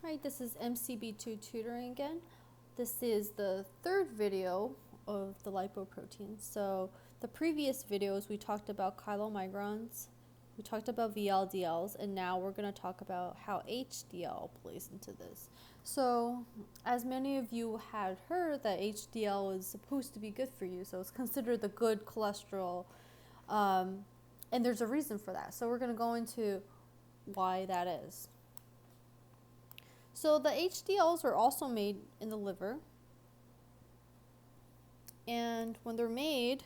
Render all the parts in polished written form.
Hi, this is MCB2 Tutoring again. This is the third video of the lipoproteins. So the previous videos we talked about chylomicrons, we talked about VLDLs, and now we're going to talk about how HDL plays into this. So as many of you had heard that HDL is supposed to be good for you, so it's considered the good cholesterol, and there's a reason for that. So we're going to go into why that is. So the HDLs are also made in the liver, and when they're made,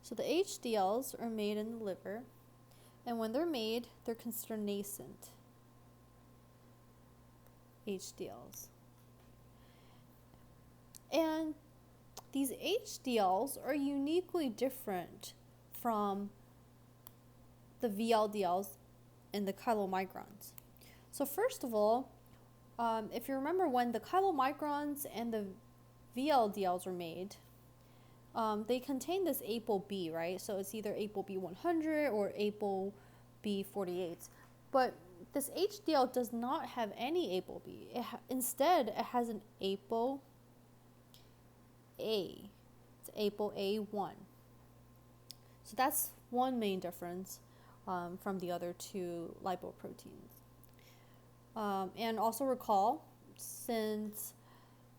so the HDLs are made in the liver, and when they're made, they're considered nascent HDLs. And these HDLs are uniquely different from the VLDLs and the chylomicrons. So first of all, if you remember when the chylomicrons and the VLDLs were made, they contain this ApoB, right? So it's either ApoB100 or ApoB48. But this HDL does not have any ApoB. Instead, it has an ApoA. It's ApoA1. So that's one main difference from the other two lipoproteins. And also recall, since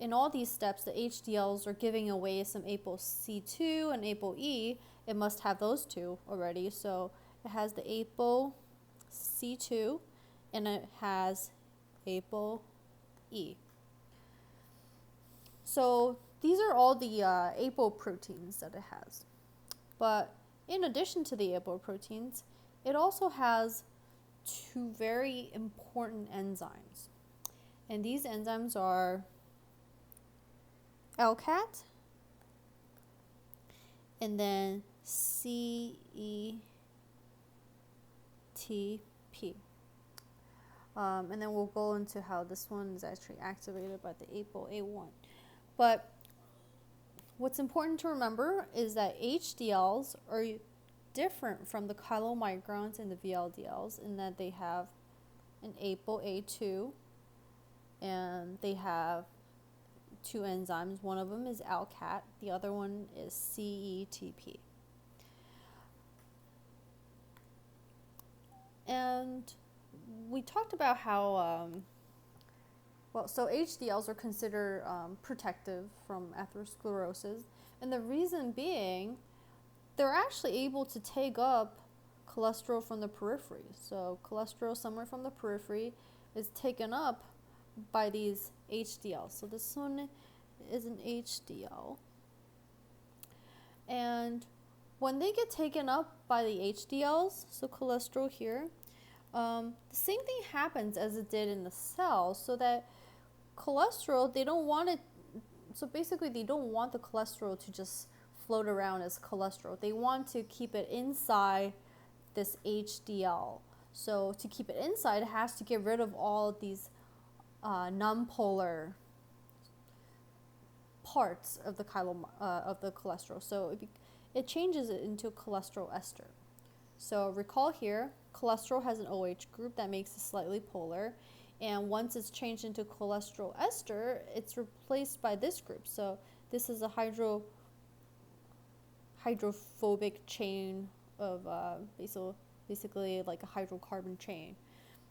in all these steps the HDLs are giving away some ApoC2 and ApoE, it must have those two already. So it has the ApoC2 and it has ApoE. So these are all the apoproteins that it has. But in addition to the apoproteins, it also has two very important enzymes. And these enzymes are LCAT and then CETP. And then we'll go into how this one is actually activated by the ApoA1. But what's important to remember is that HDLs are different from the chylomicrons and the VLDLs in that they have an ApoA2 and they have two enzymes. One of them is LCAT, the other one is CETP. And we talked about how so HDLs are considered protective from atherosclerosis, and the reason being they're actually able to take up cholesterol from the periphery. So cholesterol somewhere from the periphery is taken up by these HDLs. So this one is an HDL. And when they get taken up by the HDLs, so cholesterol here, the same thing happens as it did in the cell, so that cholesterol, they don't want it, so basically they don't want the cholesterol to just float around as cholesterol. They want to keep it inside this HDL. So to keep it inside, it has to get rid of all of these nonpolar parts of the cholesterol. So it changes it into cholesterol ester. So recall here, cholesterol has an OH group that makes it slightly polar. And once it's changed into cholesterol ester, it's replaced by this group. So this is a hydrophobic chain of basically like a hydrocarbon chain.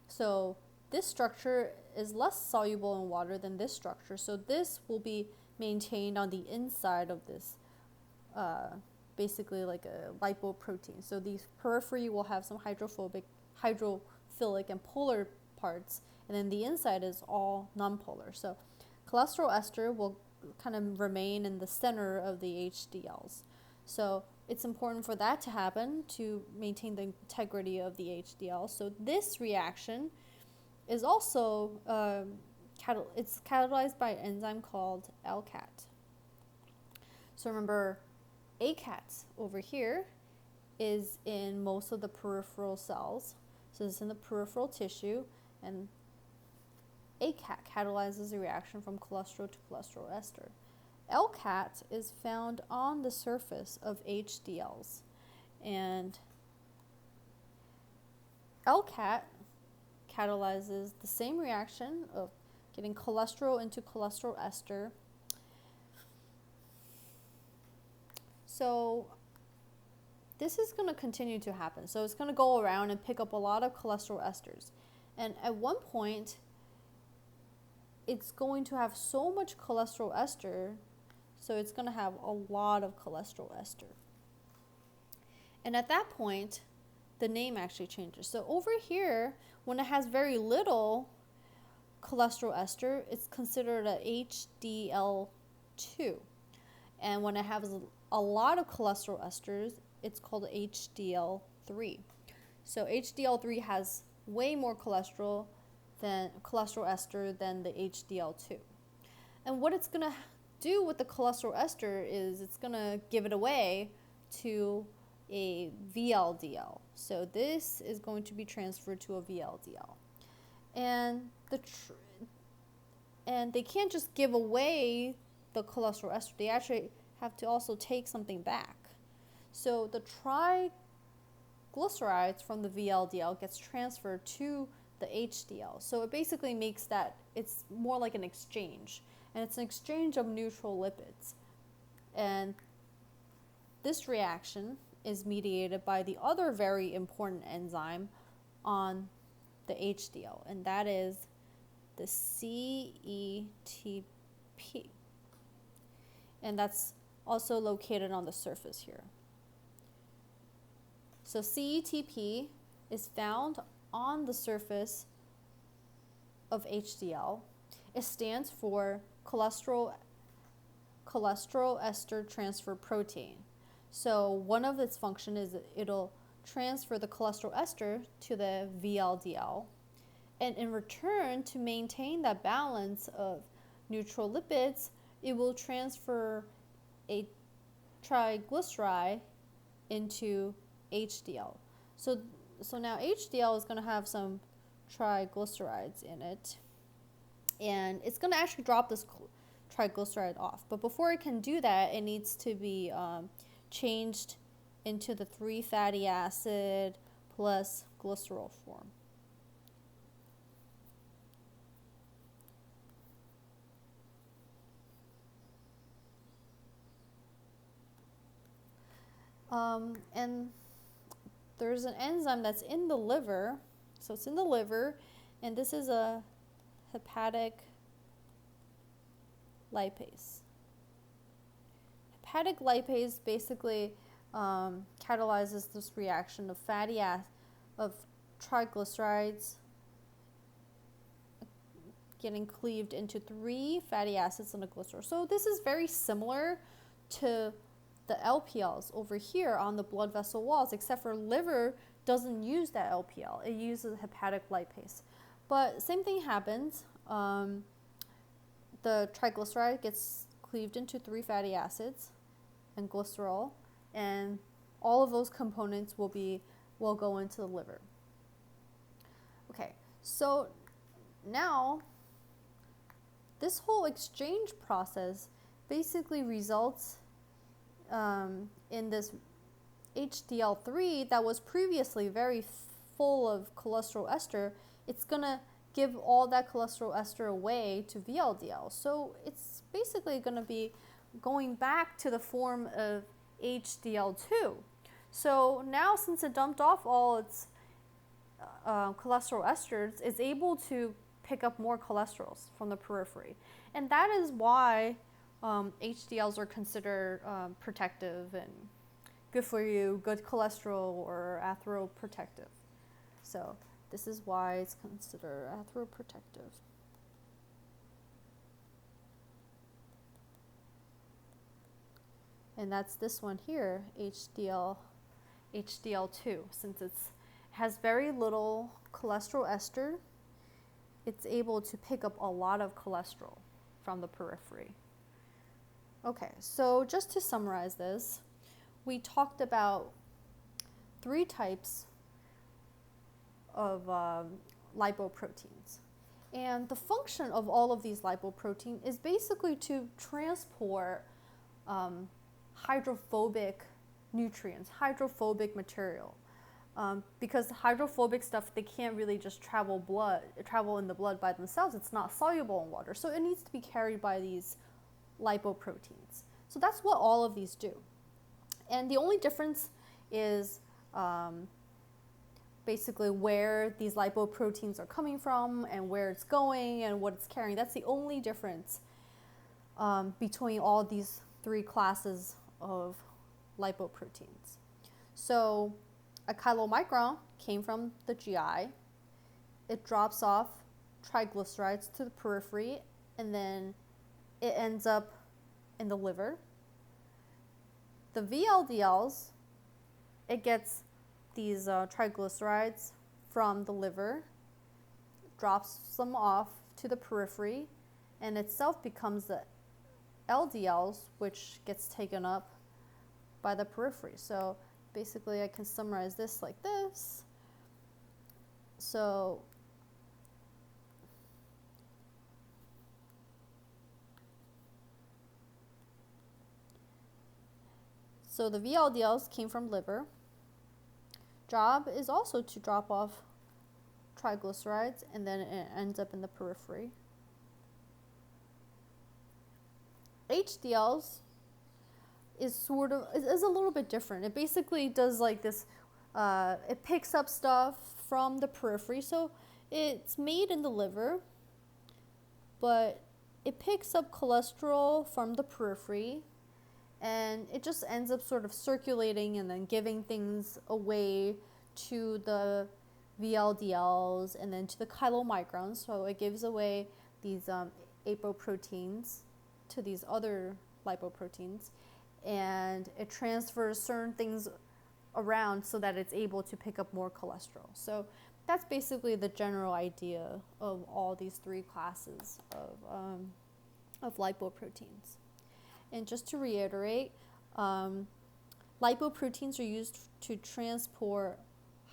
So this structure is less soluble in water than this structure. So this will be maintained on the inside of this, basically like a lipoprotein. So these periphery will have some hydrophilic and polar parts, and then the inside is all nonpolar. So cholesterol ester will kind of remain in the center of the HDLs. So it's important for that to happen to maintain the integrity of the HDL. So this reaction is also it's catalyzed by an enzyme called LCAT. So remember, ACAT over here is in most of the peripheral cells. So it's in the peripheral tissue, and ACAT catalyzes the reaction from cholesterol to cholesterol ester. LCAT is found on the surface of HDLs, and LCAT catalyzes the same reaction of getting cholesterol into cholesterol ester. So this is going to continue to happen. So it's going to go around and pick up a lot of cholesterol esters. And at one point, it's going to have so much cholesterol ester, so it's going to have a lot of cholesterol ester. And at that point, the name actually changes. So over here, when it has very little cholesterol ester, it's considered a HDL2. And when it has a lot of cholesterol esters, it's called HDL3. So HDL3 has way more cholesterol ester than the HDL2. And what it's going to do with the cholesterol ester is it's going to give it away to a VLDL. So this is going to be transferred to a VLDL. And they can't just give away the cholesterol ester. They actually have to also take something back. So the triglycerides from the VLDL gets transferred to the HDL. So it basically makes that it's more like an exchange. And it's an exchange of neutral lipids. And this reaction is mediated by the other very important enzyme on the HDL, and that is the CETP. And that's also located on the surface here. So CETP is found on the surface of HDL. It stands for cholesterol ester transfer protein. So one of its function is it'll transfer the cholesterol ester to the VLDL. And in return, to maintain that balance of neutral lipids, it will transfer a triglyceride into HDL. So now HDL is going to have some triglycerides in it. And it's going to actually drop this triglyceride off. But before it can do that, it needs to be changed into the 3 fatty acid plus glycerol form. And there's an enzyme that's in the liver. So it's in the liver, and this is a hepatic lipase. Hepatic lipase basically catalyzes this reaction of of triglycerides getting cleaved into 3 fatty acids and a glycerol. So this is very similar to the LPLs over here on the blood vessel walls, except for liver doesn't use that LPL. It uses hepatic lipase. But same thing happens. The triglyceride gets cleaved into 3 fatty acids and glycerol, and all of those components will go into the liver. Okay, so now this whole exchange process basically results in this HDL3 that was previously very full of cholesterol ester. It's going to give all that cholesterol ester away to VLDL. So it's basically going to be going back to the form of HDL2. So now, since it dumped off all its cholesterol esters, it's able to pick up more cholesterols from the periphery. And that is why HDLs are considered protective and good for you, good cholesterol, or atheroprotective. So this is why it's considered atheroprotective. And that's this one here, HDL2. Since it has very little cholesterol ester, it's able to pick up a lot of cholesterol from the periphery. Okay, so just to summarize this, we talked about 3 types of lipoproteins. And the function of all of these lipoproteins is basically to transport hydrophobic nutrients, hydrophobic material. because hydrophobic stuff, they can't really just travel in the blood by themselves. It's not soluble in water, so it needs to be carried by these lipoproteins. So that's what all of these do. And the only difference is basically where these lipoproteins are coming from and where it's going and what it's carrying. That's the only difference between all these three classes of lipoproteins. So a chylomicron came from the GI. It drops off triglycerides to the periphery, and then it ends up in the liver. The VLDLs, it gets these triglycerides from the liver, drops them off to the periphery, and itself becomes the LDLs, which gets taken up by the periphery. So basically I can summarize this like this. So the VLDLs came from liver. Job is also to drop off triglycerides, and then it ends up in the periphery. HDLs is a little bit different. It basically does like this, it picks up stuff from the periphery, so it's made in the liver, but it picks up cholesterol from the periphery, and it just ends up sort of circulating and then giving things away to the VLDLs and then to the chylomicrons. So it gives away these apoproteins to these other lipoproteins, and it transfers certain things around so that it's able to pick up more cholesterol. So that's basically the general idea of all these three classes of lipoproteins. And just to reiterate, lipoproteins are used to transport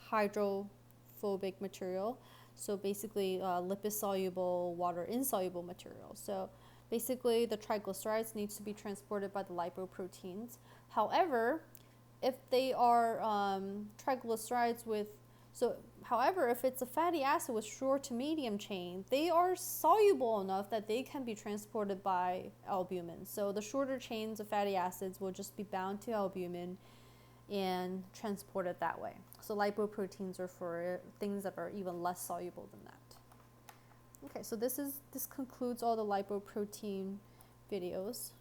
hydrophobic material, so basically lipid-soluble, water-insoluble material. So basically the triglycerides needs to be transported by the lipoproteins. However, if they are triglycerides with, however, if it's a fatty acid with short to medium chain, they are soluble enough that they can be transported by albumin. So the shorter chains of fatty acids will just be bound to albumin and transported that way. So lipoproteins are for things that are even less soluble than that. Okay, so this concludes all the lipoprotein videos.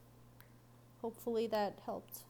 Hopefully that helped.